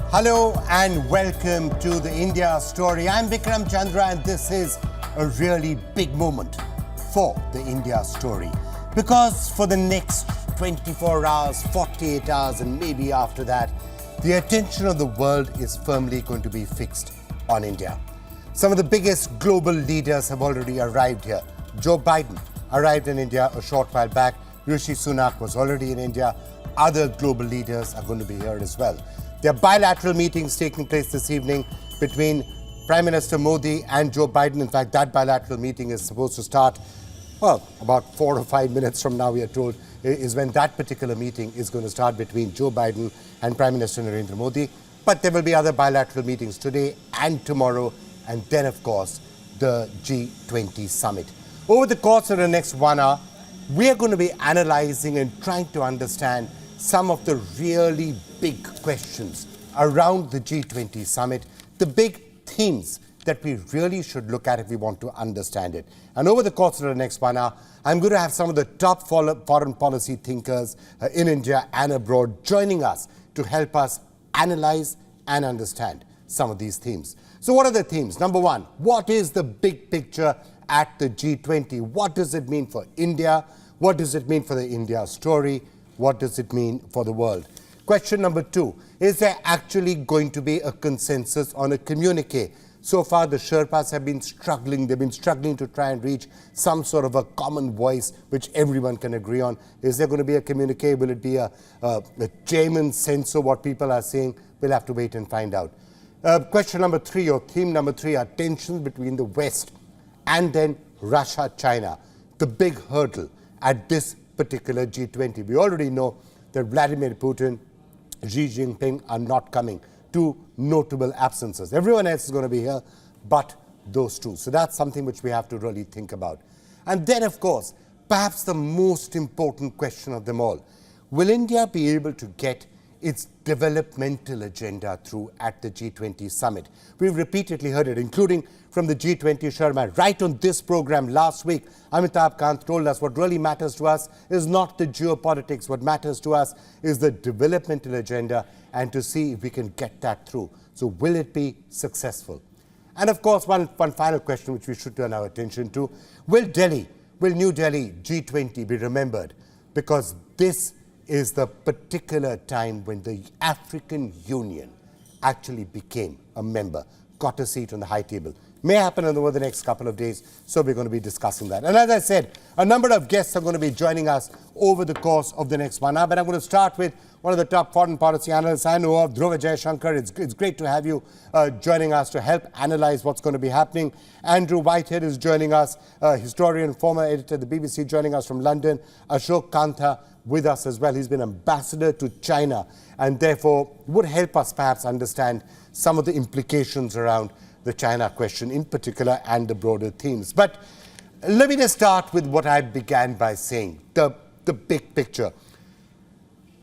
Hello and welcome to the India Story. I'm Vikram Chandra and this is a really big moment for the India Story. Because for the next 24 hours, 48 hours and maybe after that, the attention of the world is firmly going to be fixed on India. Some of the biggest global leaders have already arrived here. Joe Biden arrived in India a short while back. Rishi Sunak was already in India. Other global leaders are going to be here as well. There are bilateral meetings taking place this evening between Prime Minister Modi and Joe Biden. In fact, that bilateral meeting is supposed to start, about 4 or 5 minutes from now, we are told, is when that particular meeting is going to start between Joe Biden and Prime Minister Narendra Modi. But there will be other bilateral meetings today and tomorrow, and then, of course, the G20 Summit. Over the course of the next 1 hour, we are going to be analyzing and trying to understand some of the really big questions around the G20 Summit, the big themes that we really should look at if we want to understand it. And over the course of the next 1 hour, I'm going to have some of the top foreign policy thinkers in India and abroad joining us to help us analyze and understand some of these themes. So what are the themes? Number one, what is the big picture at the G20? What does it mean for India? What does it mean for the India story? What does it mean for the world? Question number two, is there actually going to be a consensus on a communique? So far, the Sherpas have been struggling. They've been struggling to try and reach some sort of a common voice which everyone can agree on. Is there going to be a communique? Will it be a genuine sense of what people are saying? We'll have to wait and find out. Question number three, or theme number three, are tensions between the West and then Russia, China. The big hurdle at this particular G20. We already know that Vladimir Putin, Xi Jinping are not coming. Two notable absences. Everyone else is going to be here, but those two. So that's something which we have to really think about. And then, of course, perhaps the most important question of them all. Will India be able to get its developmental agenda through at the G20 Summit? We've repeatedly heard it, including from the G20 Sherpa. Right on this program last week, Amitabh Kant told us what really matters to us is not the geopolitics. What matters to us is the developmental agenda and to see if we can get that through. So will it be successful? And of course, one final question which we should turn our attention to. Will New Delhi G20 be remembered? Because this is the particular time when the African Union actually became a member, got a seat on the high table. May happen over the next couple of days, so we're going to be discussing that. And as I said, a number of guests are going to be joining us over the course of the next 1 hour, but I'm going to start with one of the top foreign policy analysts I know of, Dhruva Jaishankar. It's great to have you joining us to help analyze what's going to be happening. Andrew Whitehead is joining us, historian, former editor of the BBC, joining us from London. Ashok Kantha with us as well. He's been ambassador to China and therefore would help us perhaps understand some of the implications around the China question in particular and the broader themes. But let me just start with what I began by saying, the big picture.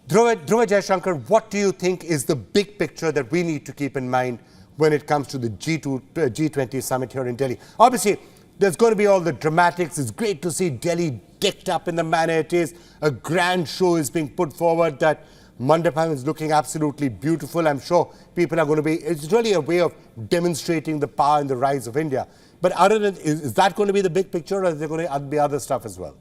Dhruva Jaishankar, what do you think is the big picture that we need to keep in mind when it comes to the G20 Summit here in Delhi? Obviously, there's going to be all the dramatics. It's great to see Delhi decked up in the manner it is. A grand show is being put forward. That Mandapam is looking absolutely beautiful. I'm sure people are going to be, it's really a way of demonstrating the power and the rise of India. But other than, is that going to be the big picture, or is there going to be other stuff as well?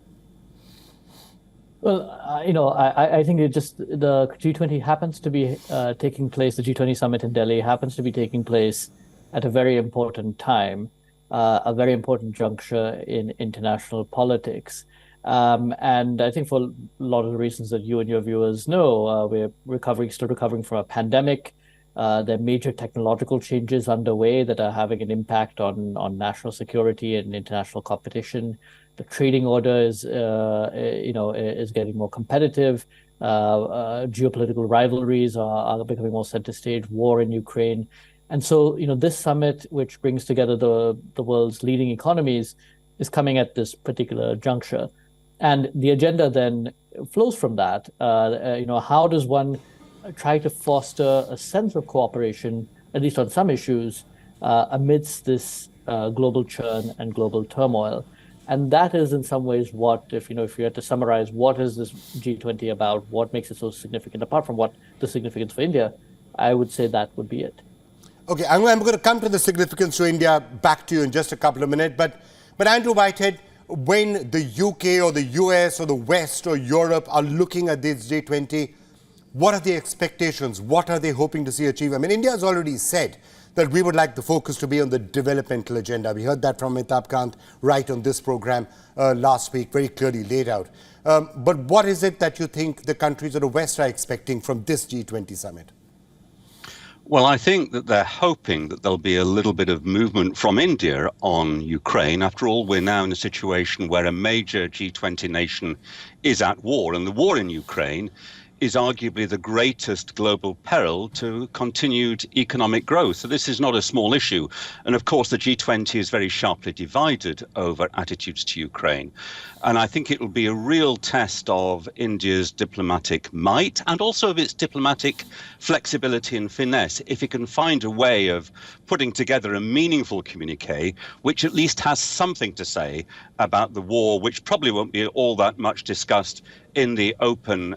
Well, I think the G20 happens to be taking place, the G20 Summit in Delhi happens to be taking place at a very important time, a very important juncture in international politics. And I think for a lot of the reasons that you and your viewers know, we're still recovering from a pandemic. There are major technological changes underway that are having an impact on national security and international competition. The trading order is getting more competitive. Geopolitical rivalries are becoming more center stage. War in Ukraine, and so this summit, which brings together the world's leading economies, is coming at this particular juncture. And the agenda then flows from that. How does one try to foster a sense of cooperation, at least on some issues, amidst this global churn and global turmoil? And that is in some ways what, if you had to summarize, what is this G20 about? What makes it so significant, apart from what the significance for India? I would say that would be it. Okay, I'm going to come to the significance to India back to you in just a couple of minutes. But Andrew Whitehead, when the UK or the US or the West or Europe are looking at this G20, what are the expectations? What are they hoping to see achieved? I mean, India has already said that we would like the focus to be on the developmental agenda. We heard that from Amitabh Kant right on this program last week, very clearly laid out. But what is it that you think the countries of the West are expecting from this G20 summit? Well, I think that they're hoping that there'll be a little bit of movement from India on Ukraine. After all, we're now in a situation where a major G20 nation is at war, and the war in Ukraine is arguably the greatest global peril to continued economic growth. So this is not a small issue. And of course, the G20 is very sharply divided over attitudes to Ukraine. And I think it will be a real test of India's diplomatic might and also of its diplomatic flexibility and finesse if it can find a way of putting together a meaningful communique which at least has something to say about the war, which probably won't be all that much discussed in the open,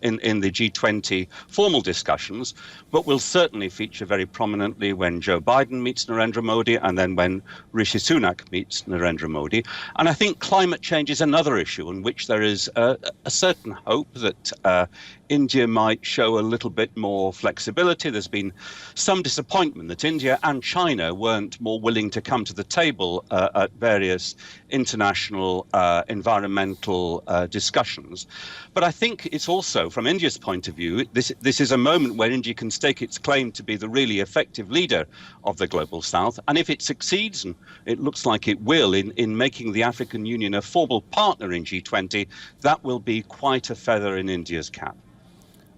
in the G20 formal discussions, but will certainly feature very prominently when Joe Biden meets Narendra Modi and then when Rishi Sunak meets Narendra Modi. And I think climate change is another issue in which there is a certain hope that India might show a little bit more flexibility. There's been some disappointment that India and China weren't more willing to come to the table at various international environmental discussions. But I think it's also, from India's point of view, this is a moment where India can stake its claim to be the really effective leader of the global south. And if it succeeds, and it looks like it will, in making the African Union a formal partner in G20, that will be quite a feather in India's cap.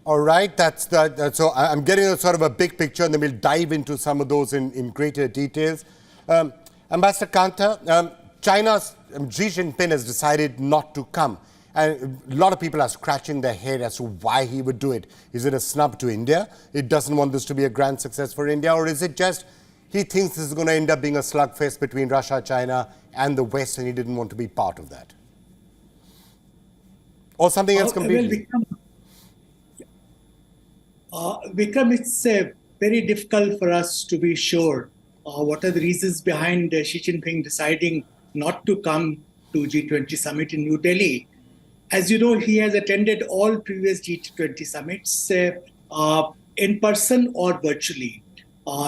All right, so I'm getting a sort of a big picture, and then we'll dive into some of those in greater details. Ambassador Kanta, China's Xi Jinping has decided not to come. And a lot of people are scratching their head as to why he would do it. Is it a snub to India? It doesn't want this to be a grand success for India? Or is it just he thinks this is going to end up being a slugfest between Russia, China, and the West, and he didn't want to be part of that? Or something else completely? Vikram, it's very difficult for us to be sure what are the reasons behind Xi Jinping deciding not to come to G20 Summit in New Delhi. As you know, he has attended all previous G20 summits in person or virtually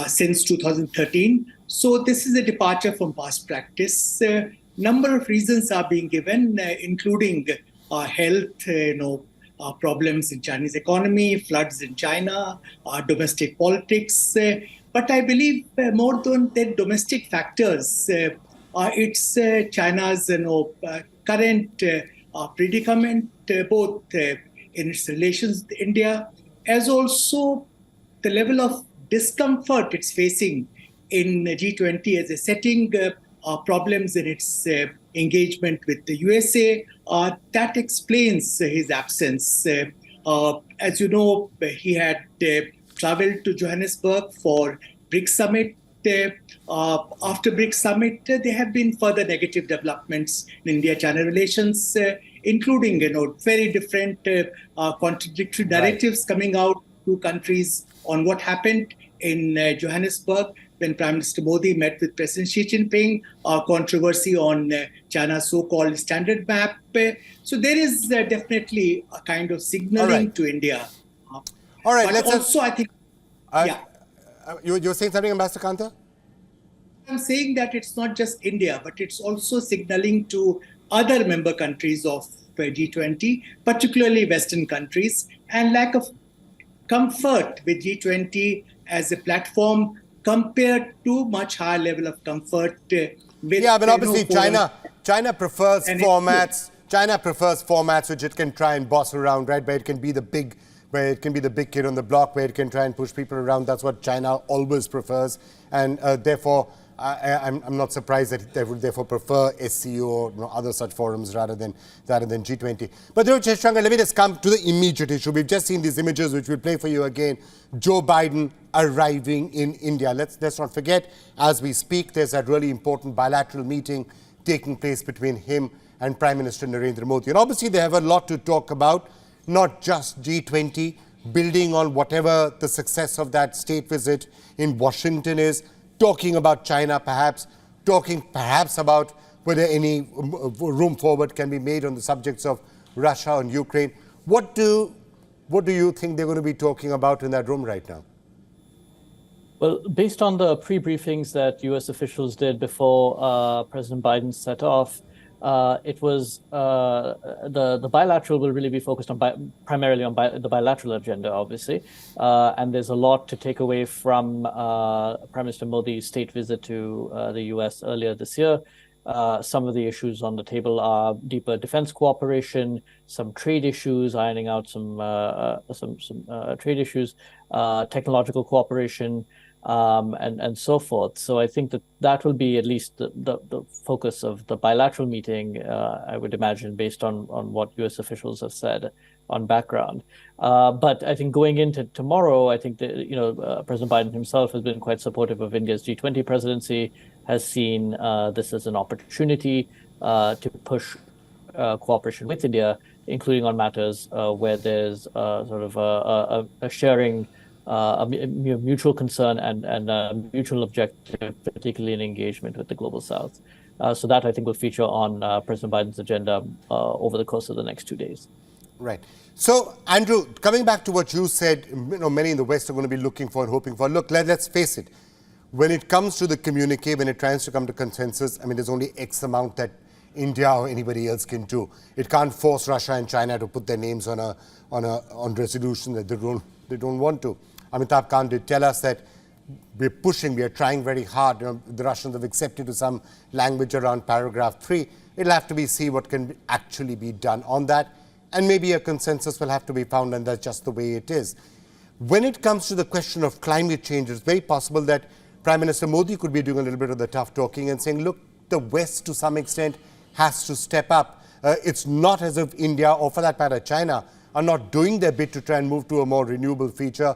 since 2013. So this is a departure from past practice. Number of reasons are being given, including health, problems in Chinese economy, floods in China, domestic politics. But I believe more than domestic factors, it's China's current predicament, both in its relations with India, as also the level of discomfort it's facing in G20 as a setting, problems in its engagement with the USA. That explains his absence. As you know, he had traveled to Johannesburg for BRICS Summit. After BRICS Summit, there have been further negative developments in India-China relations, including very different contradictory narratives coming out to countries on what happened in Johannesburg when Prime Minister Modi met with President Xi Jinping, controversy on China's so-called standard map. So there is definitely a kind of signaling to India. All right, but also I think, you were saying something, Ambassador Kanta? I'm saying that it's not just India, but it's also signaling to other member countries of G20, particularly Western countries, and lack of comfort with G20 as a platform compared to much higher level of comfort with but obviously China prefers formats. China prefers formats which it can try and boss around, right? Where it can be the big kid on the block, where it can try and push people around. That's what China always prefers, and therefore I'm not surprised that they would therefore prefer SCO or other such forums rather than G20. But Shangar, let me just come to the immediate issue. We've just seen these images, which we'll play for you again. Joe Biden arriving in India. Let's not forget, as we speak, there's that really important bilateral meeting taking place between him and Prime Minister Narendra Modi. And obviously they have a lot to talk about, not just G20, building on whatever the success of that state visit in Washington is, talking about China perhaps, talking perhaps about whether any room forward can be made on the subjects of Russia and Ukraine. What do you think they're going to be talking about in that room right now? Well, based on the pre-briefings that U.S. officials did before President Biden set off, it was the bilateral will really be focused on primarily on the bilateral agenda, obviously, and there's a lot to take away from Prime Minister Modi's state visit to the U.S. earlier this year. Some of the issues on the table are deeper defense cooperation, some trade issues, ironing out some trade issues, technological cooperation, and so forth. So I think that will be at least the focus of the bilateral meeting, I would imagine, based on what U.S. officials have said on background. But I think going into tomorrow, I think that President Biden himself has been quite supportive of India's G20 presidency, has seen this as an opportunity to push cooperation with India, including on matters where there's sort of a sharing, a mutual concern and a mutual objective, particularly in engagement with the Global South. So that, I think, will feature on President Biden's agenda over the course of the next 2 days. Right. So, Andrew, coming back to what you said, many in the West are going to be looking for and hoping for. Look, let's face it. When it comes to the communique, when it tries to come to consensus, I mean, there's only X amount that India or anybody else can do. It can't force Russia and China to put their names on resolution that they don't want to. Amitabh Kant did tell us that we are trying very hard. The Russians have accepted to some language around paragraph 3. It'll have to be see what can actually be done on that. And maybe a consensus will have to be found, and that's just the way it is. When it comes to the question of climate change, it's very possible that Prime Minister Modi could be doing a little bit of the tough talking and saying, look, the West to some extent has to step up. It's not as if India, or for that matter China, are not doing their bit to try and move to a more renewable future,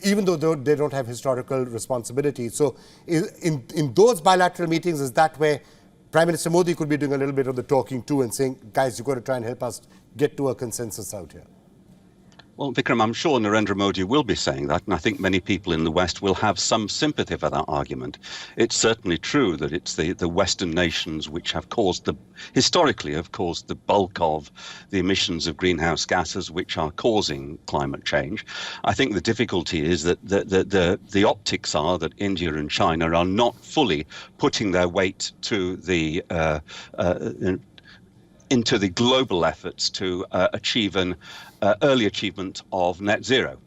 even though they don't have historical responsibility. So in those bilateral meetings, is that where Prime Minister Modi could be doing a little bit of the talking too and saying, guys, you've got to try and help us get to a consensus out here? Well, Vikram, I'm sure Narendra Modi will be saying that, and I think many people in the West will have some sympathy for that argument. It's certainly true that it's the Western nations which have historically have caused the bulk of the emissions of greenhouse gases which are causing climate change. I think the difficulty is that the optics are that India and China are not fully putting their weight to into the global efforts to achieve an early achievement of net zero.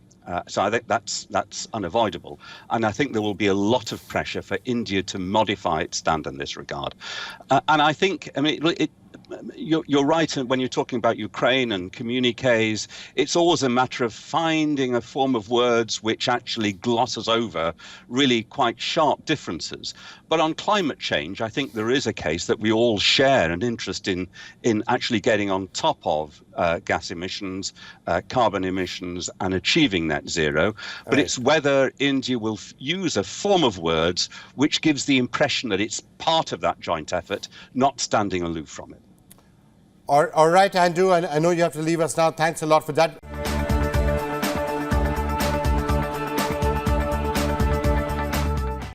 So I think that's unavoidable. And I think there will be a lot of pressure for India to modify its stand in this regard. And I think, you're right when you're talking about Ukraine and communiques. It's always a matter of finding a form of words which actually glosses over really quite sharp differences. But on climate change, I think there is a case that we all share an interest in actually getting on top of gas emissions, carbon emissions, and achieving net zero. But right. It's whether India will use a form of words which gives the impression that it's part of that joint effort, not standing aloof from it. All right, Andrew, I know you have to leave us now. Thanks a lot for that.